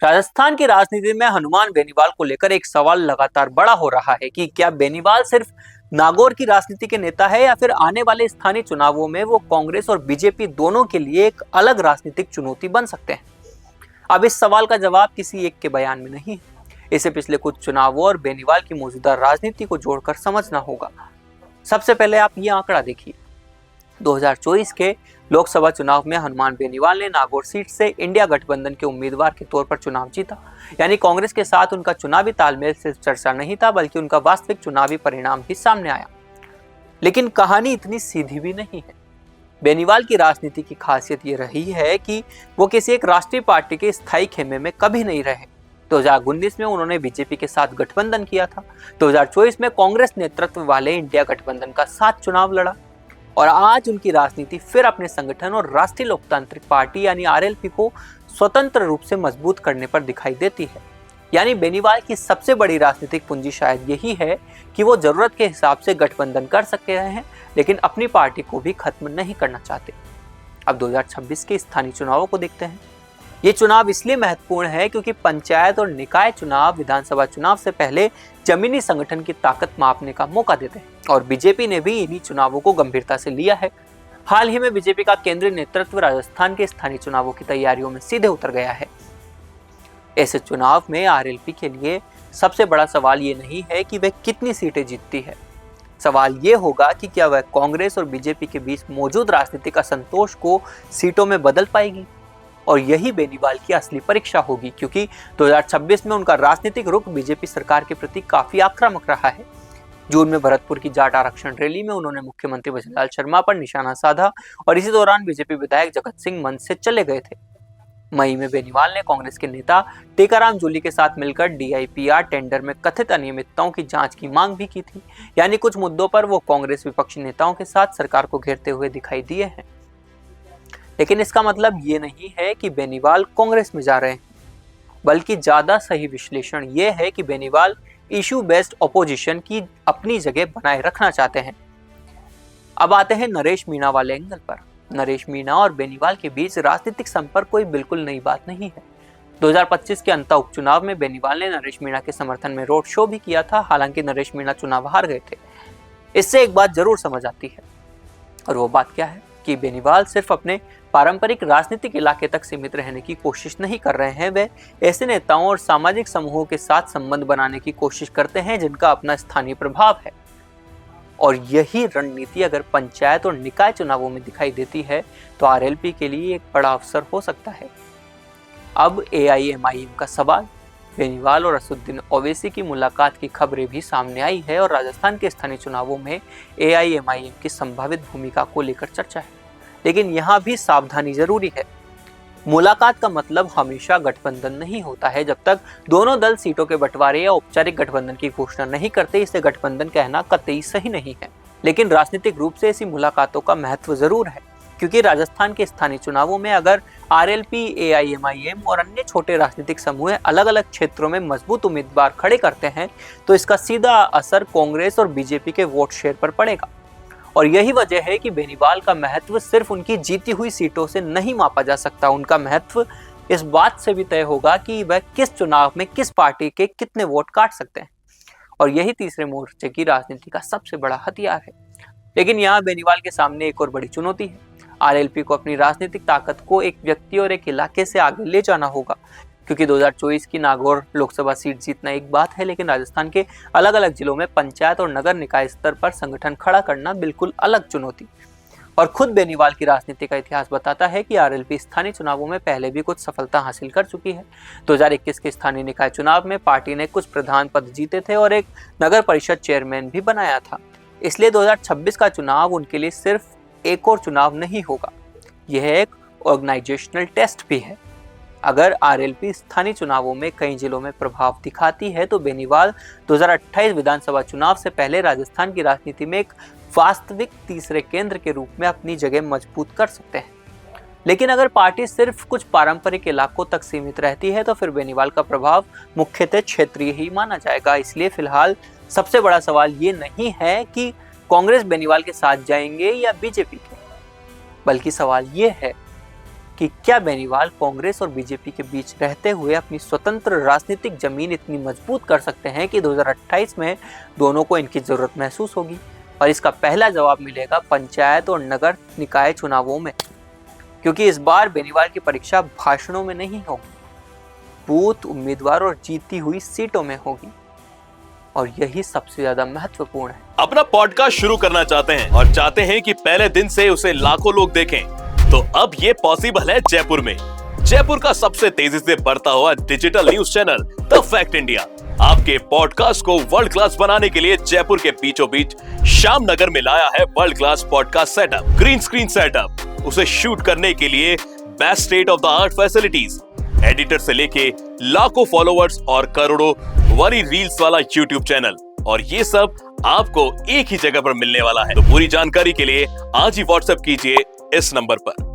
राजस्थान की राजनीति में हनुमान बेनीवाल को लेकर एक सवाल लगातार बड़ा हो रहा है कि क्या बेनीवाल सिर्फ नागौर की राजनीति के नेता है या फिर आने वाले स्थानीय चुनावों में वो कांग्रेस और बीजेपी दोनों के लिए एक अलग राजनीतिक चुनौती बन सकते हैं। अब इस सवाल का जवाब किसी एक के बयान में नहीं है। इसे पिछले कुछ चुनावों और बेनीवाल की मौजूदा राजनीति को जोड़कर समझना होगा। सबसे पहले आप ये आंकड़ा देखिए। 2024 के लोकसभा चुनाव में हनुमान बेनीवाल ने नागौर सीट से इंडिया गठबंधन के उम्मीदवार के तौर पर चुनाव जीता। यानी कांग्रेस के साथ उनका चुनावी तालमेल सिर्फ चर्चा नहीं था, बल्कि उनका वास्तविक चुनावी परिणाम भी सामने आया। लेकिन कहानी इतनी सीधी भी नहीं है। बेनीवाल की राजनीति की खासियत ये रही है कि वो किसी एक राष्ट्रीय पार्टी के स्थायी खेमे में कभी नहीं रहे। 2019 में उन्होंने बीजेपी के साथ गठबंधन किया था। 2024 में कांग्रेस नेतृत्व वाले इंडिया गठबंधन का साथ चुनाव लड़ा और आज उनकी राजनीति फिर अपने संगठन और राष्ट्रीय लोकतांत्रिक पार्टी यानी आरएलपी को स्वतंत्र रूप से मजबूत करने पर दिखाई देती है। यानी बेनीवाल की सबसे बड़ी राजनीतिक पूंजी शायद यही है कि वो जरूरत के हिसाब से गठबंधन कर सकते हैं, लेकिन अपनी पार्टी को भी खत्म नहीं करना चाहते। अब 2026 के स्थानीय चुनावों को देखते हैं। ये चुनाव इसलिए महत्वपूर्ण है क्योंकि पंचायत और निकाय चुनाव विधानसभा चुनाव से पहले जमीनी संगठन की ताकत मापने का मौका देते हैं और बीजेपी ने भी इन्हीं चुनावों को गंभीरता से लिया है। हाल ही में बीजेपी का केंद्रीय नेतृत्व राजस्थान के स्थानीय चुनावों की तैयारियों में सीधे उतर गया है। ऐसे चुनाव में आरएलपी के लिए सबसे बड़ा सवाल ये नहीं है कि वह कितनी सीटें जीतती है। सवाल ये होगा कि क्या वह कांग्रेस और बीजेपी के बीच मौजूद राजनीतिक असंतोष को सीटों में बदल पाएगी। और यही बेनीवाल की असली परीक्षा होगी, क्योंकि 2026 में उनका राजनीतिक रुख बीजेपी सरकार के प्रति काफी आक्रामक रहा है। जून में भरतपुर की जाट आरक्षण रैली में उन्होंने मुख्यमंत्री भजनलाल शर्मा पर निशाना साधा और इसी दौरान बीजेपी विधायक जगत सिंह मंच से चले गए थे। मई में बेनीवाल ने कांग्रेस के नेता टीकाराम जूली के साथ मिलकर डीआईपीआर टेंडर में कथित अनियमितताओं की जांच की मांग भी की थी। यानी कुछ मुद्दों पर वो कांग्रेस विपक्षी नेताओं के साथ सरकार को घेरते हुए दिखाई दिए हैं। लेकिन इसका मतलब ये नहीं है कि बेनीवाल कांग्रेस में जा रहे हैं, बल्कि ज्यादा सही विश्लेषण ये है कि बेनीवाल इशू बेस्ड ऑपोजिशन की अपनी जगह बनाए रखना चाहते हैं। अब आते हैं नरेश मीणा वाले एंगल पर। नरेश मीणा और बेनीवाल के बीच राजनीतिक संपर्क कोई बिल्कुल नई बात नहीं है। 2025 के अंतः उपचुनाव में बेनीवाल ने नरेश मीणा के समर्थन में रोड शो भी किया था। हालांकि नरेश मीणा चुनाव हार गए थे। इससे एक बात जरूर समझ आती है, और वो बात क्या है कि बेनीवाल सिर्फ अपने पारंपरिक राजनीतिक इलाके तक सीमित रहने की कोशिश नहीं कर रहे हैं। वे ऐसे नेताओं और सामाजिक समूहों के साथ संबंध बनाने की कोशिश करते हैं जिनका अपना स्थानीय प्रभाव है। और यही रणनीति अगर पंचायत और निकाय चुनावों में दिखाई देती है तो आरएलपी के लिए एक बड़ा अवसर हो सकता है। अब एआईएमआईएम का सवाल। बेनीवाल और असदुद्दीन ओवैसी की मुलाकात की खबरें भी सामने आई है और राजस्थान के स्थानीय चुनावों में एआईएमआईएम की संभावित भूमिका को लेकर चर्चा है। लेकिन यहाँ भी सावधानी जरूरी है। मुलाकात का मतलब हमेशा गठबंधन नहीं होता है। जब तक दोनों दल सीटों के बंटवारे या औपचारिक गठबंधन की घोषणा नहीं करते, इसे गठबंधन कहना कतई सही नहीं है। लेकिन राजनीतिक रूप से ऐसी मुलाकातों का महत्व जरूर है, क्योंकि राजस्थान के स्थानीय चुनावों में अगर आरएलपी, एआईएमआईएम और अन्य छोटे राजनीतिक समूह अलग अलग क्षेत्रों में मजबूत उम्मीदवार खड़े करते हैं तो इसका सीधा असर कांग्रेस और बीजेपी के वोट शेयर पर पड़ेगा। और यही वजह है कि बेनीवाल का महत्व सिर्फ उनकी जीती हुई सीटों से नहीं मापा जा सकता। उनका महत्व इस बात से भी तय होगा कि वह किस चुनाव में किस पार्टी के कितने वोट काट सकते हैं। और यही तीसरे मोर्चे की राजनीति का सबसे बड़ा हथियार है। लेकिन यहाँ बेनीवाल के सामने एक और बड़ी चुनौती है। आरएलपी को अपनी राजनीतिक ताकत को एक व्यक्ति और एक इलाके से आगे ले जाना होगा, क्योंकि 2024 की नागौर लोकसभा सीट जीतना एक बात है, लेकिन राजस्थान के अलग अलग जिलों में पंचायत और नगर निकाय स्तर पर संगठन खड़ा करना बिल्कुल अलग चुनौती। और खुद बेनीवाल की राजनीति का इतिहास बताता है कि आरएलपी स्थानीय चुनावों में पहले भी कुछ सफलता हासिल कर चुकी है। 2021 के स्थानीय निकाय चुनाव में पार्टी ने कुछ प्रधान पद जीते थे और एक नगर परिषद चेयरमैन भी बनाया था। इसलिए 2026 का चुनाव उनके लिए सिर्फ एक और चुनाव नहीं होगा, यह एक ऑर्गेनाइजेशनल टेस्ट भी है। अगर आरएलपी स्थानीय चुनावों में कई जिलों में प्रभाव दिखाती है तो बेनीवाल 2028 विधानसभा चुनाव से पहले राजस्थान की राजनीति में एक वास्तविक तीसरे केंद्र के रूप में अपनी जगह मजबूत कर सकते हैं। लेकिन अगर पार्टी सिर्फ कुछ पारंपरिक इलाकों तक सीमित रहती है तो फिर बेनीवाल का प्रभाव मुख्यतः क्षेत्रीय ही माना जाएगा। इसलिए फिलहाल सबसे बड़ा सवाल ये नहीं है कि कांग्रेस बेनीवाल के साथ जाएंगे या बीजेपी के, बल्कि सवाल ये है कि क्या बेनीवाल कांग्रेस और बीजेपी के बीच रहते हुए अपनी स्वतंत्र राजनीतिक जमीन इतनी मजबूत कर सकते हैं कि 2028 में दोनों को इनकी जरूरत महसूस होगी। और इसका पहला जवाब मिलेगा पंचायत और नगर निकाय चुनावों में, क्योंकि इस बार बेनीवाल की परीक्षा भाषणों में नहीं होगी, बूथ उम्मीदवार और जीती हुई सीटों में होगी। और यही सबसे ज्यादा महत्वपूर्ण है। अपना पॉडकास्ट शुरू करना चाहते हैं और चाहते हैं कि पहले दिन से उसे लाखों लोग देखें, तो अब ये पॉसिबल है जयपुर में। जयपुर का सबसे तेजी से बढ़ता हुआ digital news channel the fact India आपके पॉडकास्ट को वर्ल्ड क्लास बनाने के लिए जयपुर के बीचों बीच श्याम नगर में लाया है world class podcast setup, green screen setup. उसे शूट करने के लिए best state of the art facilities, editor से लेके लाखों फॉलोवर्स और करोड़ों वाली रील्स वाला यूट्यूब चैनल, और ये सब आपको एक ही जगह पर मिलने वाला है। तो पूरी जानकारी के लिए आज ही व्हाट्सएप कीजिए इस नंबर पर।